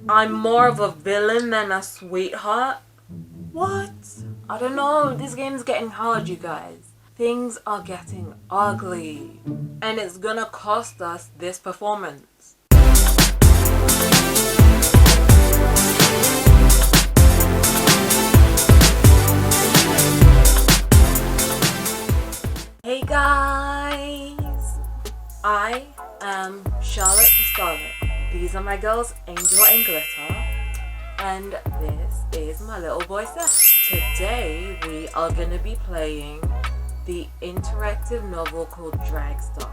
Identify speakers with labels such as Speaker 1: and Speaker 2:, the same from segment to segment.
Speaker 1: I'm more of a villain than a sweetheart. What? I don't know. This game's getting hard, you guys. Things are getting ugly. And it's gonna cost us this performance. Hey guys! I am Charlotte the Starlet. These are my girls, Angel and Glitter. And this is my little boy Seth. Today we are going to be playing the interactive novel called DragStar.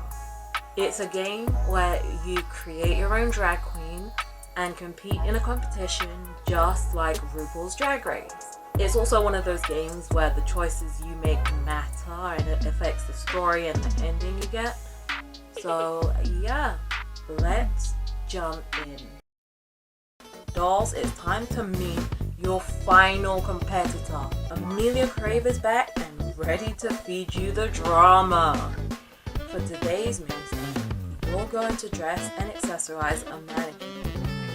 Speaker 1: It's a game where you create your own drag queen and compete in a competition just like Rupauls Drag Race. It's also one of those games where the choices you make matter and it affects the story and the ending you get. So yeah, let's jump in. Dolls, it's time to meet your final competitor. Amelia Crave is back and ready to feed you the drama. For today's mini-set, you're going to dress and accessorize a mannequin.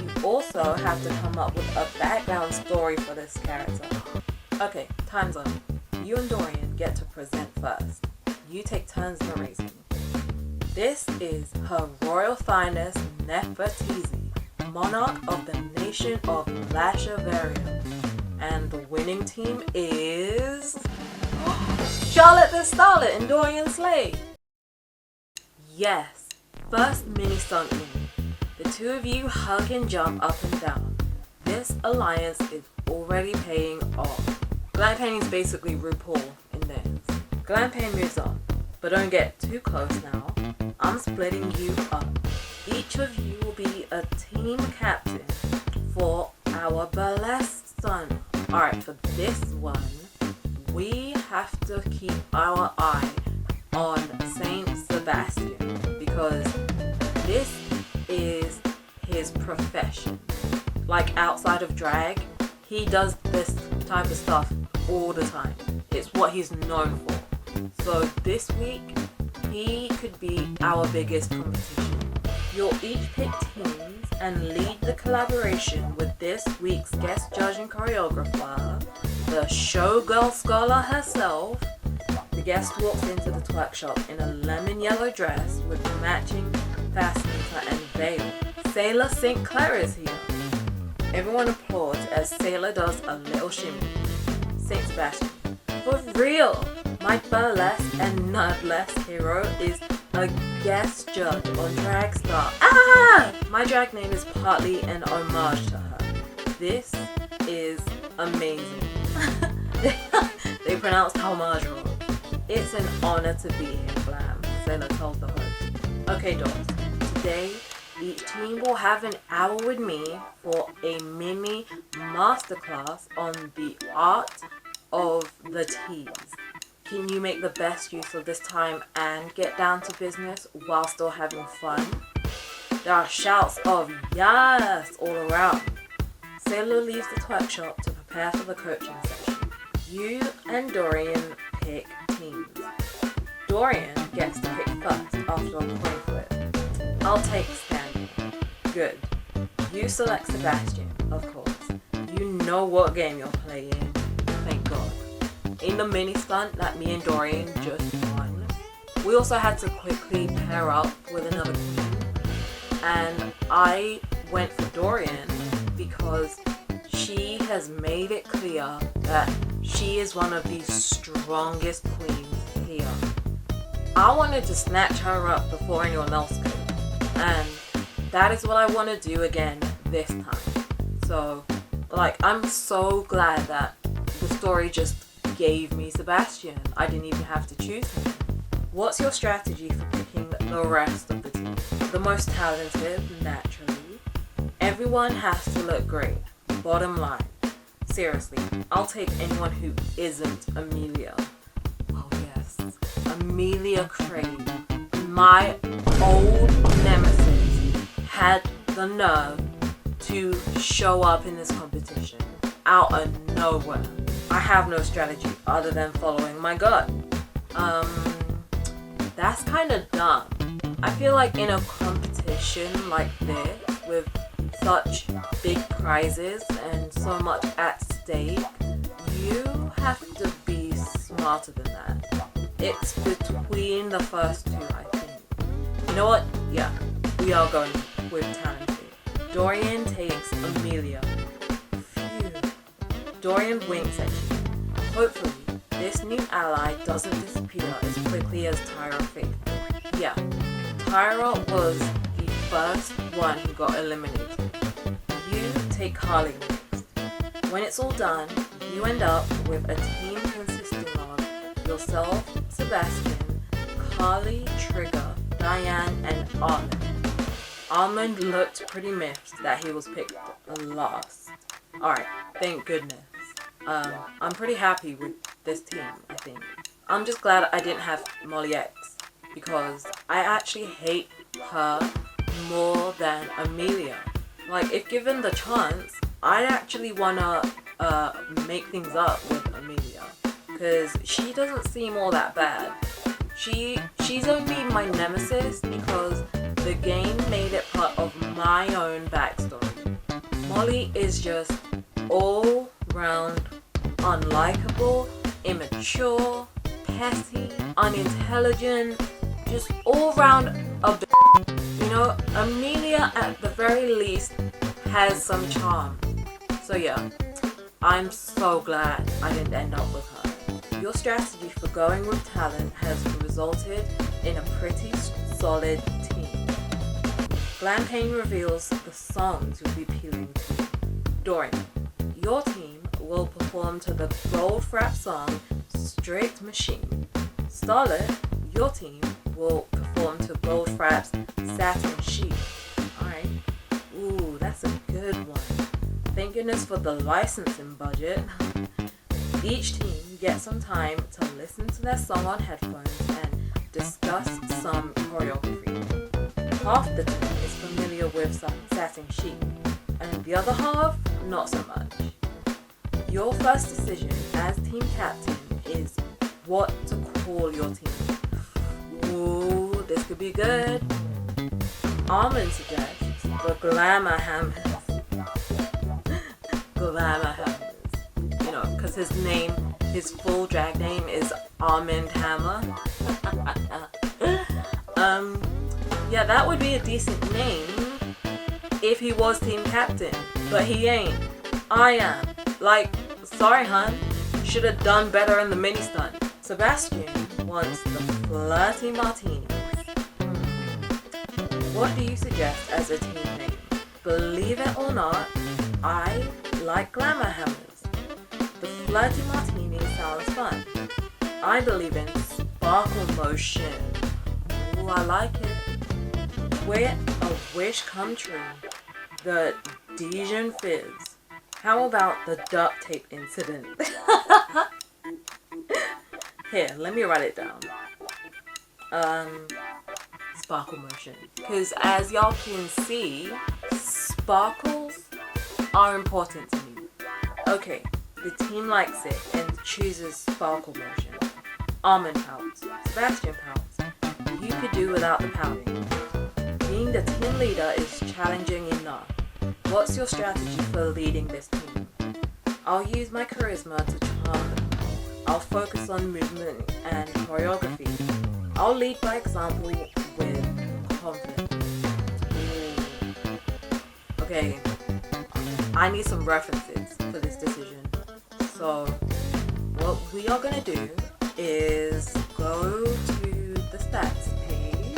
Speaker 1: You also have to come up with a background story for this character. Okay, time's up. You and Dorian get to present first. You take turns narrating. This is Her Royal Highness Nefertiti, monarch of the nation of Lashaveria. And the winning team is Charlotte the Starlet and Dorian Slade. Yes, first mini stunt win. The two of you hug and jump up and down. This alliance is already paying off. Glam Pain is basically RuPaul in this. Glam Pain moves on, but don't get too close now. I'm splitting you up. Each of you will be a team captain for our burlesque stunt. Alright, for this one, we have to keep our eye on Saint Sebastian because this is his profession. Like outside of drag, he does this type of stuff all the time. It's what he's known for. So this week, he could be our biggest competition. You'll each pick teams and lead the collaboration with this week's guest judge and choreographer, the showgirl scholar herself. The guest walks into the twerk shop in a lemon yellow dress with matching fascinator and veil. Sailor St. Clair is here. Everyone applauds as Sailor does a little shimmy. St. Sebastian. For real! My burlesque and nerdlesque hero is a guest judge on DragStar. Ah! My drag name is partly an homage to her. This is amazing. They pronounced homage wrong. It's an honor to be here, Glam, Sailor told the host. Okay, dolls. Today, each team will have an hour with me for a mini masterclass on the art of the tease. Can you make the best use of this time and get down to business while still having fun? There are shouts of yes all around. Sailor leaves the twerk shop to prepare for the coaching session. You and Dorian pick teams. Dorian gets to pick first after a coin flip. I'll take standing. Good. You select Sebastian, of course. You know what game you're playing. Thank God. In the mini stunt that me and Dorian just won, we also had to quickly pair up with another queen. And I went for Dorian because she has made it clear that she is one of the strongest queens here. I wanted to snatch her up before anyone else could. And that is what I want to do again this time. So, I'm so glad that the story just gave me Sebastian. I didn't even have to choose him. What's your strategy for picking the rest of the team? The most talented, naturally. Everyone has to look great. Bottom line. Seriously, I'll take anyone who isn't Amelia. Oh yes, Amelia Crave. My old nemesis had the nerve to show up in this competition out of nowhere. I have no strategy other than following my gut. That's kind of dumb. I feel like in a competition like this with such big prizes and so much at stake, you have to be smarter than that. It's between the first two, I think. You know what? Yeah, we are going with talented. Dorian takes Amelia. Phew. Dorian winks at you. Hopefully, this new ally doesn't disappear as quickly as Tyra Faith. Yeah, Tyra was the first one who got eliminated. You take Carly next. When it's all done, you end up with a team consisting of yourself, Sebastian, Carly, Trigger, Diane, and Armand. Armand looked pretty miffed that he was picked last. Alright, thank goodness. I'm pretty happy with this team, I think. I'm just glad I didn't have Molly X, because I actually hate her more than Amelia. Like, if given the chance, I'd actually wanna make things up with Amelia, because she doesn't seem all that bad. She's only my nemesis because the game made it part of my own backstory. Molly is just all round unlikable, immature, petty, unintelligent, just all round of the. You know, Amelia at the very least has some charm. So yeah, I'm so glad I didn't end up with her. Your strategy for going with talent has resulted in a pretty solid team. Glam Payne reveals the songs you'll be appealing to. Dorian, your team will perform to the Goldfrapp song Strict Machine. Starlet, your team will perform to Goldfrapp's Satin Sheet. Alright. Ooh, that's a good one. Thank goodness for the licensing budget. Each team gets some time to listen to their song on headphones and discuss some choreography. Half the team is familiar with some Satin Sheet, and the other half, not so much. Your first decision as team captain is what to call your team. Ooh, this could be good. Armand suggests the Glamour Hammers. Glamour Hammers. You know, because his full drag name is Armand Hammer. Yeah, that would be a decent name if he was team captain, but he ain't. I am. Like, sorry hun, should have done better in the mini stunt. Sebastian wants the Flirty Martinis. What do you suggest as a team name? Believe it or not, I like Glamour Hammers. The Flirty Martini sounds fun. I believe in Sparkle Motion. Ooh, I like it. We're a wish come true. The Dijon Fizz. How about the duct tape incident? Here, let me write it down. Sparkle Motion. Because as y'all can see, sparkles are important to me. Okay, the team likes it and chooses Sparkle Motion. Almond pouts. Sebastian pouts. You could do without the pouting. Being the team leader is challenging enough. What's your strategy for leading this team? I'll use my charisma to charm them. I'll focus on movement and choreography. I'll lead by example with confidence. Ooh. Okay, I need some references for this decision. So what we are going to do is go to the stats page.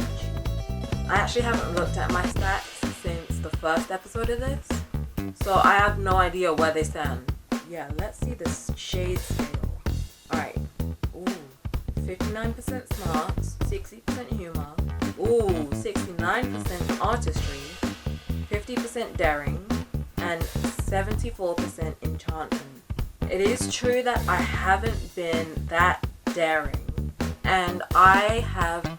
Speaker 1: I actually haven't looked at my stats since the first episode of this, so I have no idea where they stand. Yeah, let's see the shade scale. Alright. Ooh. 59% smart, 60% humor. Ooh, 69% artistry, 50% daring, and 74% enchantment. It is true that I haven't been that daring, and I have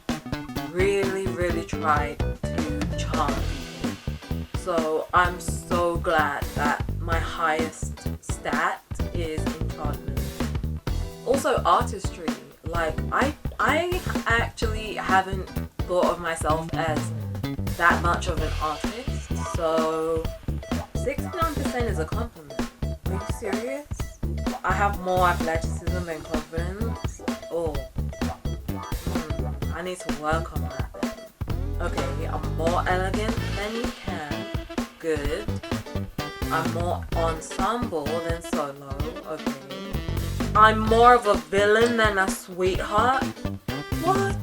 Speaker 1: really tried to charm people. So I'm so glad that my highest stat is enchantment. Also artistry. Like I actually haven't thought of myself as that much of an artist. So 69% is a compliment. Are you serious? I have more athleticism than confidence? Oh. I need to work on that then. Okay, I'm more elegant than you can. Good. I'm more ensemble than solo. Okay. I'm more of a villain than a sweetheart. What?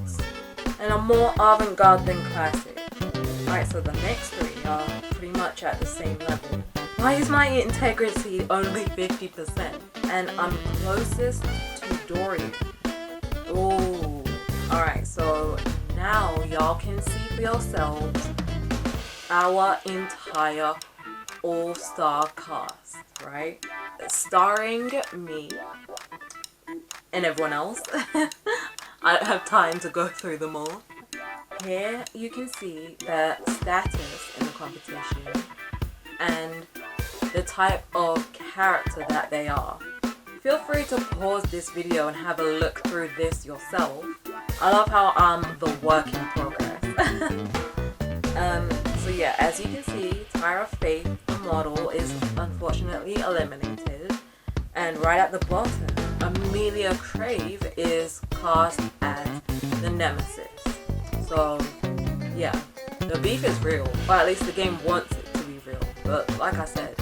Speaker 1: And I'm more avant-garde than classic. Alright, so the next three are pretty much at the same level. Why is my integrity only 50%? And I'm closest to Dorian. Ooh. Alright, so now y'all can see for yourselves our entire all-star cast, right? Starring me and everyone else. I don't have time to go through them all. Here you can see their status in the competition and the type of character that they are. Feel free to pause this video and have a look through this yourself. I love how I'm the work in progress. So yeah, as you can see, Tyra Faith, the model, is unfortunately eliminated. And right at the bottom, Amelia Crave is cast as the Nemesis. So yeah, the beef is real, or at least the game wants it to be real. But like I said,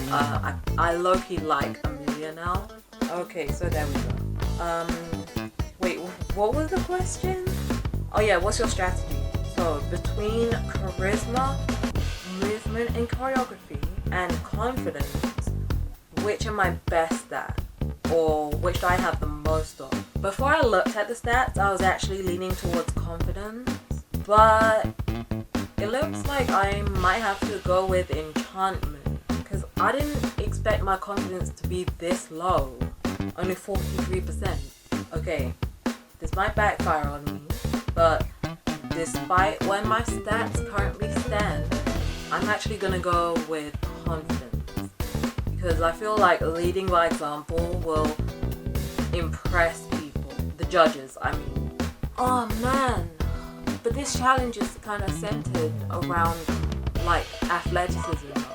Speaker 1: I low-key like Amelia now. Okay, so there we go. Wait, what was the question? Oh yeah, what's your strategy? So between charisma, movement and choreography, and confidence, which am I best at? Or which do I have the most of? Before I looked at the stats, I was actually leaning towards confidence, but it looks like I might have to go with enchantment, because I didn't expect my confidence to be this low. Only 43%. Okay, this might backfire on me, but despite where my stats currently stand, I'm actually gonna go with confidence, because I feel like leading by example will impress people, the judges, I mean. Oh man, but this challenge is kind of centered around like athleticism though.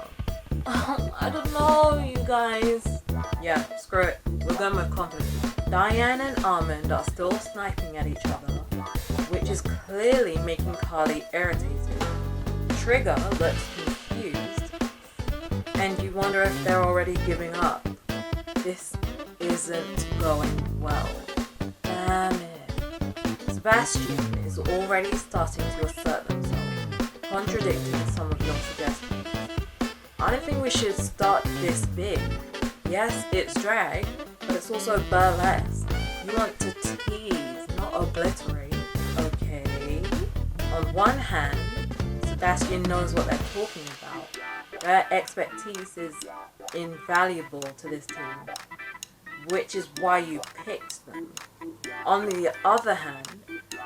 Speaker 1: I don't know, you guys. Yeah, screw it. We're going with confidence. Diane and Almond are still sniping at each other, which is clearly making Carly irritated. Trigger looks confused, and you wonder if they're already giving up. This isn't going well. Damn it. Sebastian is already starting to assert themselves, contradicting some of your suggestions. I don't think we should start this big. Yes, it's drag, but it's also burlesque. You want to tease, not obliterate. Okay. On one hand, Sebastian knows what they're talking about. Their expertise is invaluable to this team, which is why you picked them. On the other hand,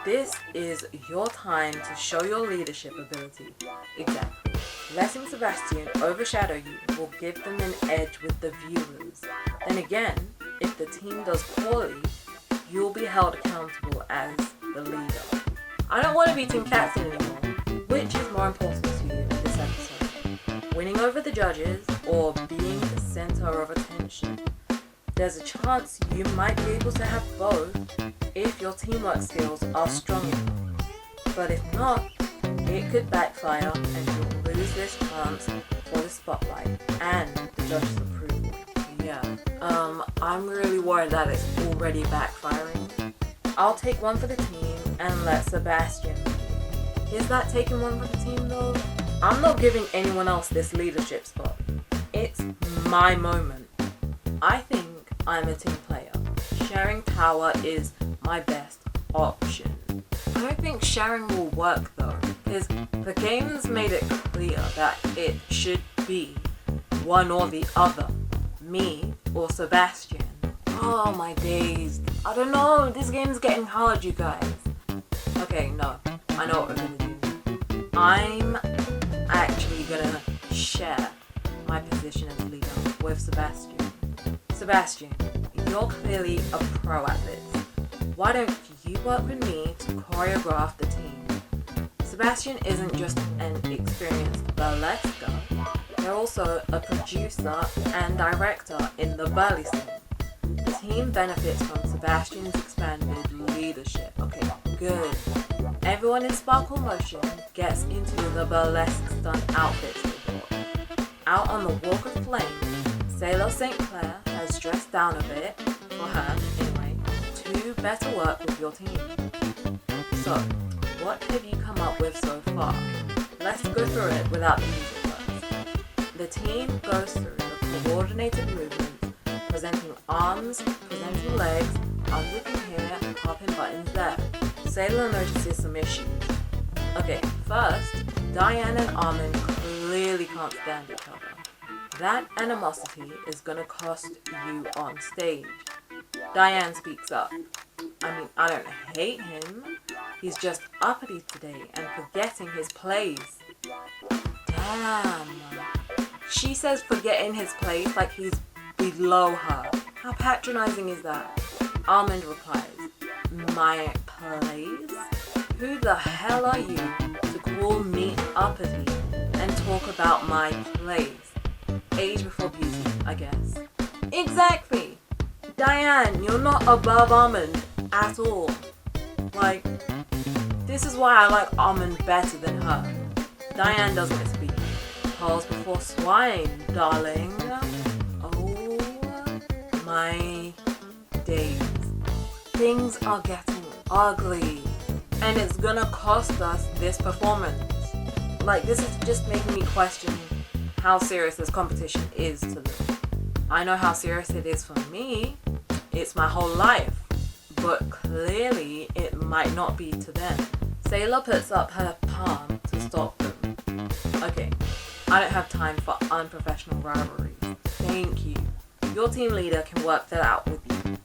Speaker 1: this is your time to show your leadership ability. Exactly. Letting Sebastian overshadow you will give them an edge with the viewers. Then again, if the team does poorly, you'll be held accountable as the leader. I don't want to be Team Captain anymore. Which is more important to you in this episode? Winning over the judges or being the center of attention? There's a chance you might be able to have both if your teamwork skills are strong enough. But if not, it could backfire and you'll lose this chance for the spotlight and the judges' approval. Yeah, I'm really worried that it's already backfiring. I'll take one for the team and let Sebastian lead. Is that taking one for the team though? I'm not giving anyone else this leadership spot. It's my moment. I think I'm a team player. Sharing power is my best option. I don't think sharing will work though, because the game's made it clear that it should be one or the other, me or Sebastian. Oh my days, I don't know, this game's getting hard, you guys. Okay, no, I know what we're gonna do. I'm actually gonna share my position as leader with Sebastian. Sebastian, you're clearly a pro at this. Why don't you work with me to choreograph the team? Sebastian isn't just an experienced burlesquer, They're also a producer and director in the Burlesque. The team benefits from Sebastian's expanded leadership. Okay, good. Everyone in Sparkle Motion gets into the burlesque stunt outfits they bought. Out on the Walk of Flame, Sailor St. Clair has dressed down a bit, for her anyway, to better work with your team. So, what have you come up with so far? Let's go through it without the music first. The team goes through the coordinated movements, presenting arms, presenting legs, unzipping hair, popping buttons there. Sailor notices some issues. Okay, first, Diane and Armin clearly can't stand each other. That animosity is gonna cost you on stage. Diane speaks up. I mean, I don't hate him. He's just uppity today and forgetting his place. Damn. She says forgetting his place like he's below her. How patronizing is that? Armand replies, my place? Who the hell are you to call me uppity and talk about my place? Age before beauty, I guess. Exactly! Diane, you're not above Armand at all. Like, this is why I like Armand better than her. Diane doesn't speak. Pearls before swine, darling. Oh my days. Things are getting ugly. And it's gonna cost us this performance. Like, this is just making me question how serious this competition is to them. I know how serious it is for me. It's my whole life. But clearly, it might not be to them. Sailor puts up her palm to stop them. Okay, I don't have time for unprofessional rivalries. Thank you. Your team leader can work that out with you.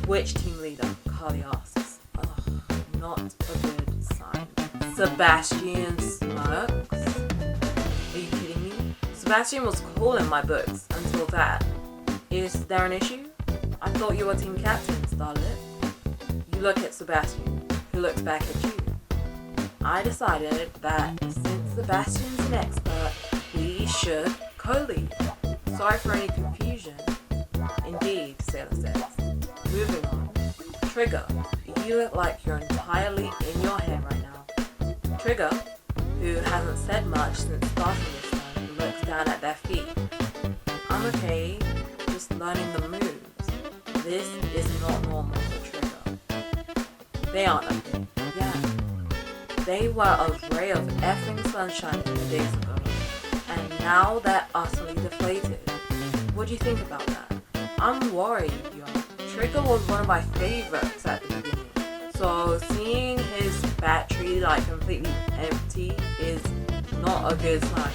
Speaker 1: Which team leader? Carly asks. Ugh, not a good sign. Sebastian smirks. Are you kidding me? Sebastian was cool in my books until that. Is there an issue? I thought you were team captain, Starlet. You look at Sebastian, who looks back at you. I decided that since Sebastian's an expert, we should co-lead. Sorry for any confusion. Indeed, Sailor says. Moving on. Trigger, you look like you're entirely in your head right now. Trigger, who hasn't said much since starting this time, looks down at their feet. I'm okay, just learning the moves. This is not normal for Trigger. They aren't okay. Yeah. They were a ray of effing sunshine a few days ago, and now they're utterly deflated. What do you think about that? I'm worried, yo. Trigger was one of my favorites at the beginning, so seeing his battery like completely empty is not a good sign.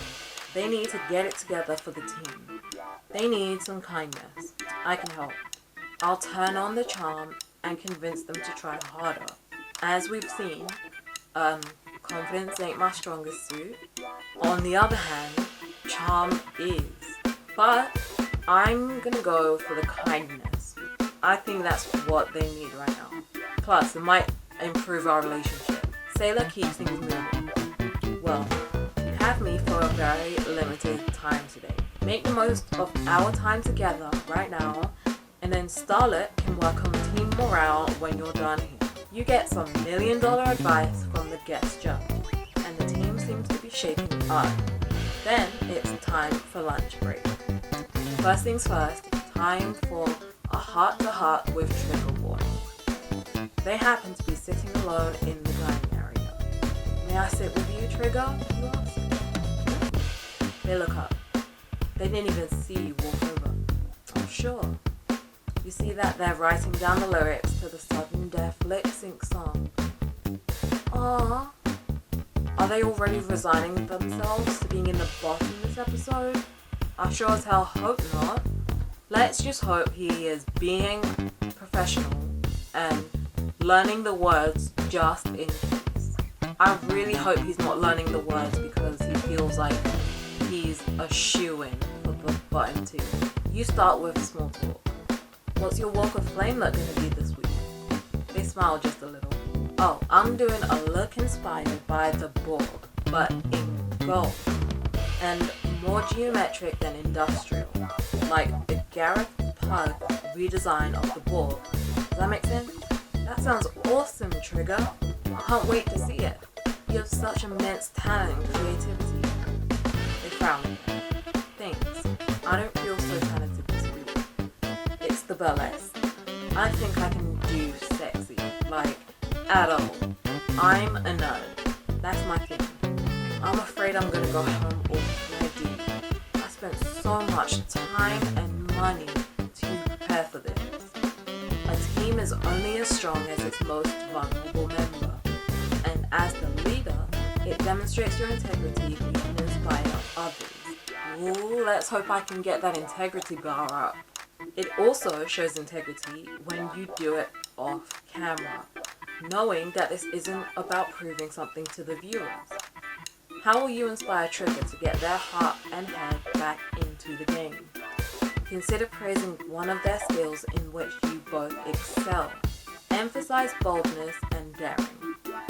Speaker 1: They need to get it together for the team. They need some kindness. I can help. I'll turn on the charm and convince them to try harder. As we've seen, confidence ain't my strongest suit. On the other hand, charm is. But I'm gonna go for the kindness. I think that's what they need right now. Plus, it might improve our relationship. Sailor keeps things moving. Well, you have me for a very limited time today. Make the most of our time together right now, and then Starlet can work on team morale when you're done here. You get some $1 million advice from the guest judge, and the team seems to be shaping up. Then it's time for lunch break. First things first, time for a heart-to-heart with Trigger Boy. They happen to be sitting alone in the dining area. May I sit with you, Trigger? You ask. They look up. They didn't even see you walk over. Oh, sure. You see that they're writing down the lyrics to the sudden death lip sync song. Aww. Are they already resigning themselves to being in the bottom this episode? I sure as hell hope not. Let's just hope he is being professional and learning the words just in case. I really hope he's not learning the words because he feels like he's a shoo-in for the bottom two. You start with small talk. What's your walk of flame look gonna be this week? They smile just a little. Oh, I'm doing a look inspired by the board, but in gold. And more geometric than industrial, like the Gareth Pug redesign of the board. Does that make sense? That sounds awesome, Trigger. I can't wait to see it. You have such immense talent and creativity. They frowned. Thanks. I don't feel so talented this week. It's the burlesque. I think I can do sexy, like, at all. I'm a nerd. That's my thing. I'm afraid I'm gonna go home already. I spent so much time and money to prepare for this. A team is only as strong as its most vulnerable member. And as the leader, it demonstrates your integrity you can inspire others. Ooh, let's hope I can get that integrity bar up. It also shows integrity when you do it off camera, knowing that this isn't about proving something to the viewers. How will you inspire Trigger to get their heart and head back into the game? Consider praising one of their skills in which you both excel. Emphasize boldness and daring.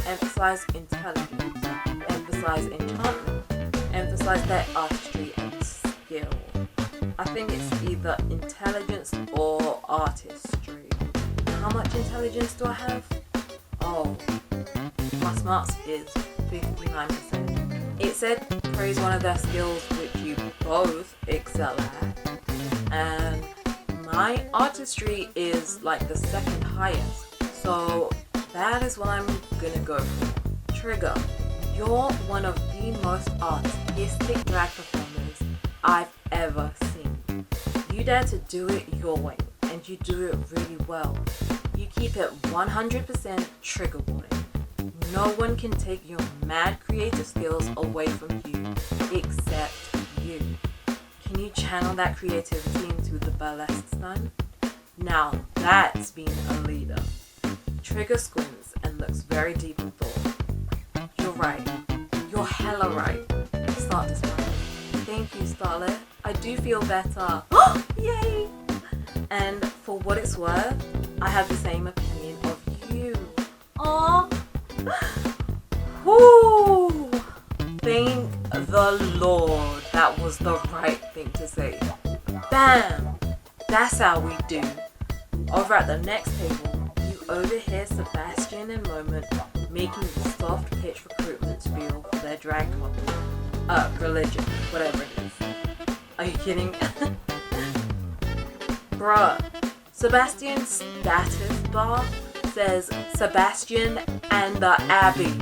Speaker 1: Emphasize intelligence. Emphasize enchantment. Emphasize their artistry and skill. I think it's either intelligence or artistry. How much intelligence do I have? Oh, my smarts is 59%. It said praise one of their skills which you both excel at, and my artistry is like the second highest, so that is what I'm gonna go for. Trigger, you're one of the most artistic drag performers I've ever seen. You dare to do it your way, and you do it really well. You keep it 100% trigger warning. No one can take your mad creative skills away from you except you. Can you channel that creativity into the burlesque stun? Now that's being a leader. Trigger squints and looks very deep in thought. You're right. You're hella right. Start to smile. Thank you, Starlet. I do feel better. Yay! And for what it's worth, I have the same opinion of you. Aww. Whoo! Thank the Lord. That was the right thing to say. Bam! That's how we do. Over at the next table, you overhear Sebastian and Moment making the soft pitch recruitment spiel for their drag company. Religion, whatever it is. Are you kidding? Bruh, Sebastian's status bar says Sebastian and the Abbey,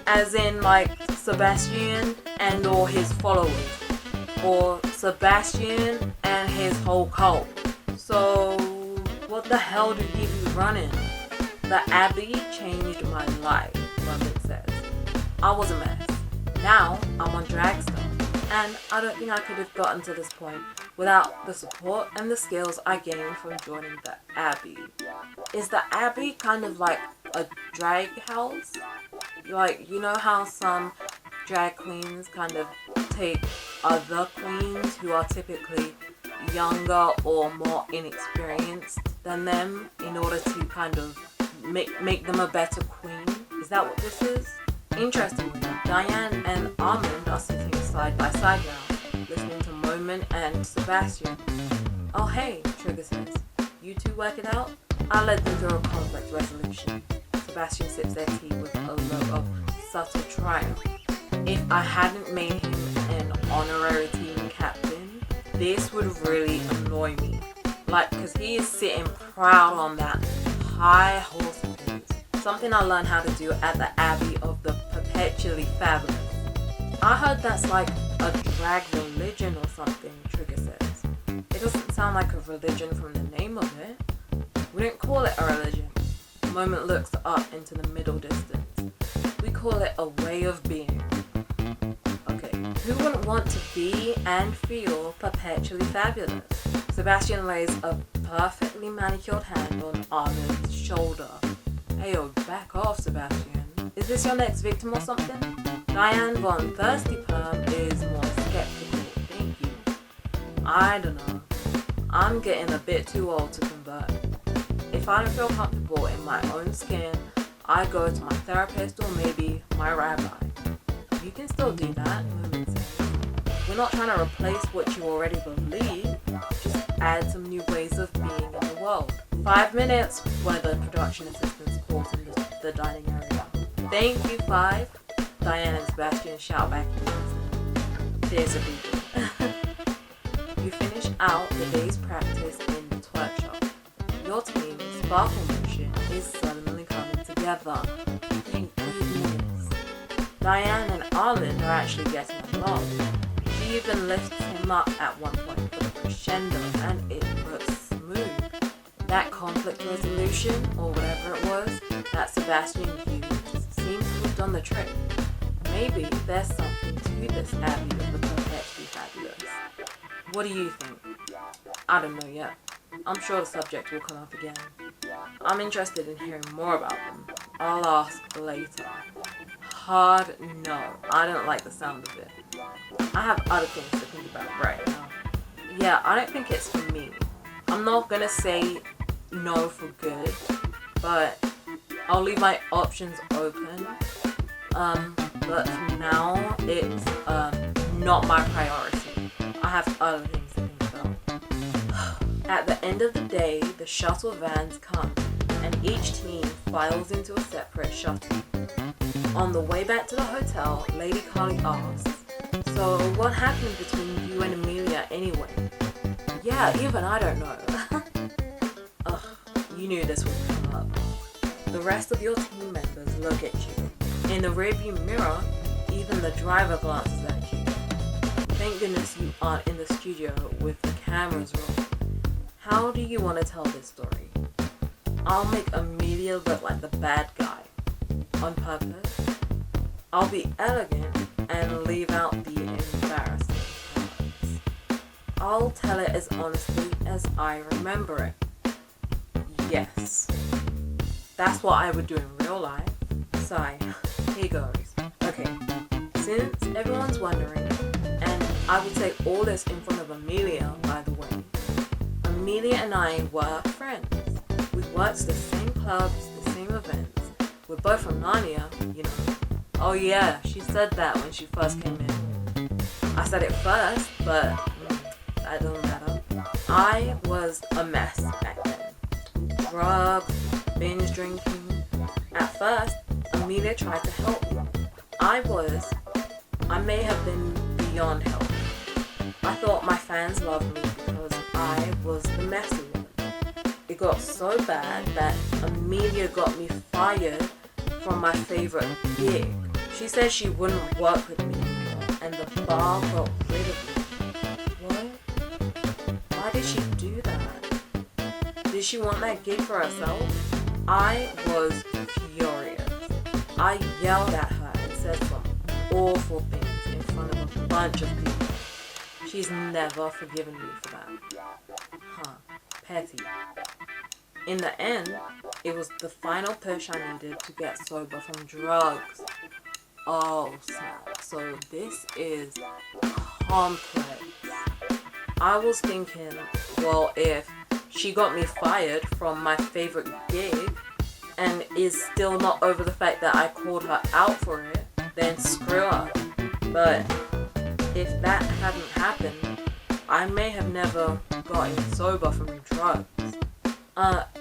Speaker 1: as in like Sebastian and or his followers, or Sebastian and his whole cult. So what the hell do he be running? The Abbey changed my life, London says. I was a mess. Now I'm on DragStar, and I don't think I could have gotten to this point without the support and the skills I gained from joining the Abbey. Is the Abbey kind of like a drag house? Like, you know how some drag queens kind of take other queens who are typically younger or more inexperienced than them in order to kind of make them a better queen? Is that what this is? Interestingly, Diane and Armand are sitting side by side now, listening to Moment and Sebastian. Oh hey, Trigger says. You two work it out? I'll let them through a conflict resolution. Sebastian sips their tea with a look of subtle triumph. If I hadn't made him an honorary team captain, this would really annoy me. Like, cause he is sitting proud on that high horse of his. Something I learned how to do at the Abbey of the Perpetually Fabulous. I heard that's like a drag religion or something, Trigger says. It doesn't sound like a religion from the name of it. We don't call it a religion. Moment looks up into the middle distance. We call it a way of being. Okay, who wouldn't want to be and feel perpetually fabulous? Sebastian lays a perfectly manicured hand on Armand's shoulder. Heyo, back off, Sebastian. Is this your next victim or something? Diane von Thirsty Perm is more skeptical. Thank you. I don't know. I'm getting a bit too old to convert. If I don't feel comfortable in my own skin, I go to my therapist or maybe my rabbi. You can still do that, Moment says. We're not trying to replace what you already believe, just add some new ways of being in the world. 5 minutes, one of the production assistants calls in the dining area. Thank you, 5. Diane and Sebastian shout back in unison. There's a people. You finish out the day's practice in the twerk shop. Your team's sparkle motion is suddenly coming together. Thank goodness. Diane and Arlen are actually getting along. She even lifts him up at one point for the crescendo, and it looks smooth. That conflict resolution, or whatever it was, that Sebastian used seems to have done the trick. Maybe there's something to this Abbey of the Perpetually Fabulous. What do you think? I don't know yet. I'm sure the subject will come up again. I'm interested in hearing more about them. I'll ask later. Hard no. I don't like the sound of it. I have other things to think about right now. Yeah, I don't think it's for me. I'm not gonna say no for good, but I'll leave my options open. But for now, it's not my priority. I have other things to think about. At the end of the day, the shuttle vans come, and each team files into a separate shuttle. On the way back to the hotel, Lady Carly asks, "So what happened between you and Amelia anyway?" Yeah, even I don't know. Ugh, you knew this would come up. The rest of your team members look at you. In the rearview mirror, even the driver glances at you. Thank goodness you aren't in the studio with the cameras rolling. How do you want to tell this story? I'll make Amelia look like the bad guy. On purpose. I'll be elegant and leave out the embarrassing parts. I'll tell it as honestly as I remember it. Yes. That's what I would do in real life. Sigh. Here goes. Okay. Since everyone's wondering, and I would say all this in front of Amelia, by the way. Amelia and I were friends. We worked the same clubs, the same events. We're both from Narnia, you know. Oh yeah, she said that when she first came in. I said it first, but that doesn't matter. I was a mess back then. Drugs, binge drinking. At first, Amelia tried to help me. I may have been beyond help. I thought my fans loved me because I was the messy one. It got so bad that Amelia got me fired from my favorite gig. She said she wouldn't work with me anymore, and the bar got rid of me. What? Why did she do that? Did she want that gig for herself? I was furious. I yelled at her and said some awful things in front of a bunch of people. She's never forgiven me for that. Huh. Petty. In the end, it was the final push I needed to get sober from drugs. Oh snap. So this is complex. I was thinking, well, if she got me fired from my favorite gig and is still not over the fact that I called her out for it, then screw her. But if that hadn't happened, I may have never gotten sober from drugs.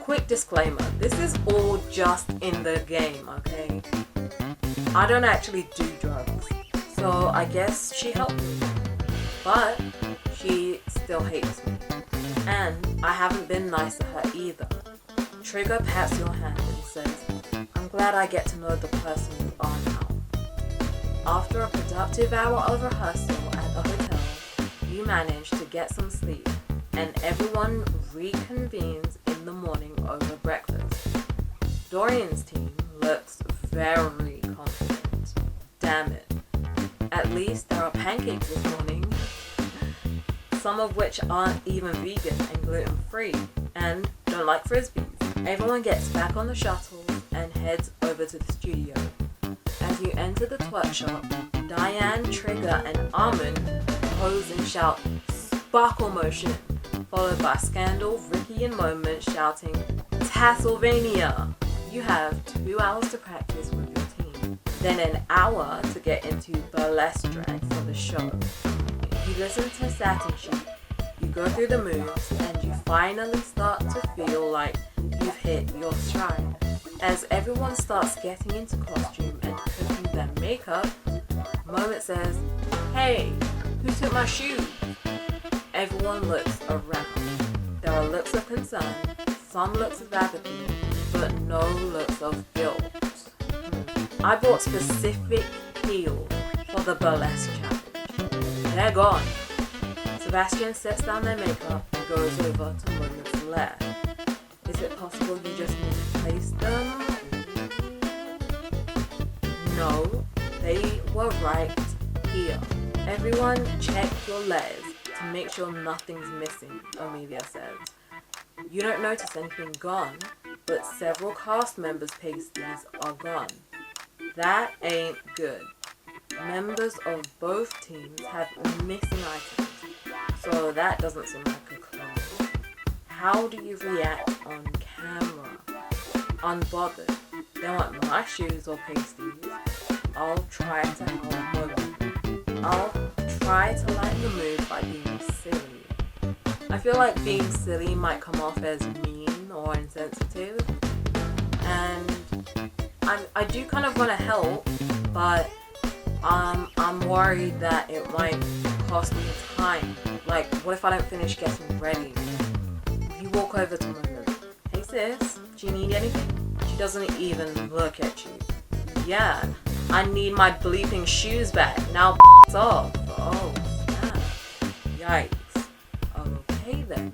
Speaker 1: Quick disclaimer, this is all just in the game, okay? I don't actually do drugs, so I guess she helped me. But she still hates me. And I haven't been nice to her either. Trigger pats your hand and says, "I'm glad I get to know the person you are now." After a productive hour of rehearsal at the hotel, you manage to get some sleep, and everyone reconvenes in the morning over breakfast. Dorian's team looks very confident. Damn it. At least there are pancakes this morning. Some of which aren't even vegan and gluten-free, and don't like frisbees. Everyone gets back on the shuttle and heads over to the studio. As you enter the twerk shop, Diane, Trigger, and Armin pose and shout, "Sparkle motion," followed by Scandal, Ricky, and Moment shouting, "Tasselvania." You have 2 hours to practice with your team, then an hour to get into burlesque drag for the show. You listen to Satin Sheet, you go through the moves, and you finally start to feel like you've hit your stride. As everyone starts getting into costume and cooking their makeup, Moment says, "Hey, who took my shoes?" Everyone looks around. There are looks of concern, some looks of apathy, but no looks of guilt. I bought specific heels for the burlesque challenge. They're gone. Sebastian sets down their makeup and goes over to Moment's left. Is it possible you just misplaced them? No, they were right here. Everyone check your layers to make sure nothing's missing, Amelia says. You don't notice anything gone, but several cast members' pasties are gone. That ain't good. Members of both teams have missing items, so that doesn't seem like a clue. How do you react on camera? Unbothered. They want my shoes or pasties. I'll try to help Moment. I'll try to lighten the mood by being silly. I feel like being silly might come off as mean or insensitive, and I do kind of want to help, but I'm worried that it might cost me time. Like, what if I don't finish getting ready? You walk over to Moment. Hey sis, do you need anything? She doesn't even look at you. Yeah, I need my bleeping shoes back. Now it's off. Oh, snap. Yikes. Okay then.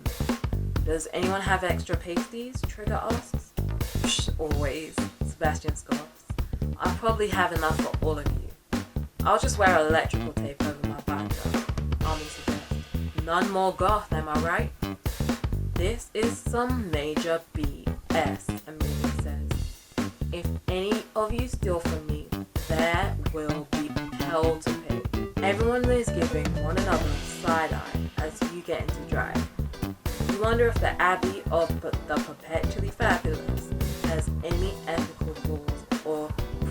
Speaker 1: Does anyone have extra pasties? Trigger asks. Psh, always. Sebastian scoffs. I probably have enough for all of you. I'll just wear electrical tape over my banjo. Army suggests. None more goth, am I right? This is some major BS, Amelia says. If any of you steal from me, there will be hell to pay. Everyone is giving one another side-eye as you get into drag. You wonder if the Abbey of the Perpetually Fabulous has any ethical rules or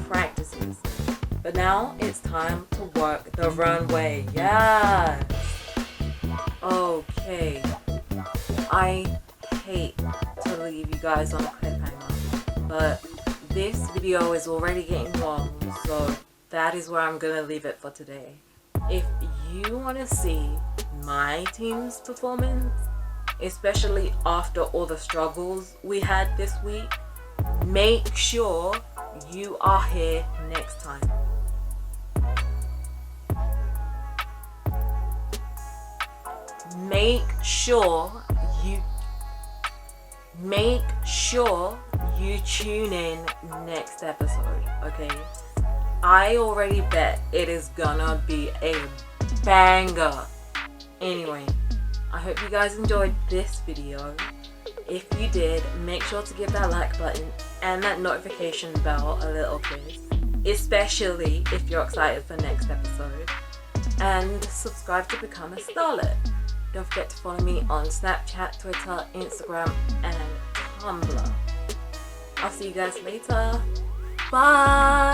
Speaker 1: practices. But now it's time to work the runway. Yes! Okay. I hate to leave you guys on a cliffhanger, but this video is already getting long, so that is where I'm gonna leave it for today. If you want to see my team's performance, especially after all the struggles we had this week, make sure you are here next time. Make sure you tune in next episode, okay? I already bet it is gonna be a banger. Anyway, I hope you guys enjoyed this video. If you did, make sure to give that like button and that notification bell a little kiss, especially if you're excited for next episode. And subscribe to become a Starlet. Don't forget to follow me on Snapchat, Twitter, Instagram, and Tumblr. I'll see you guys later. Bye!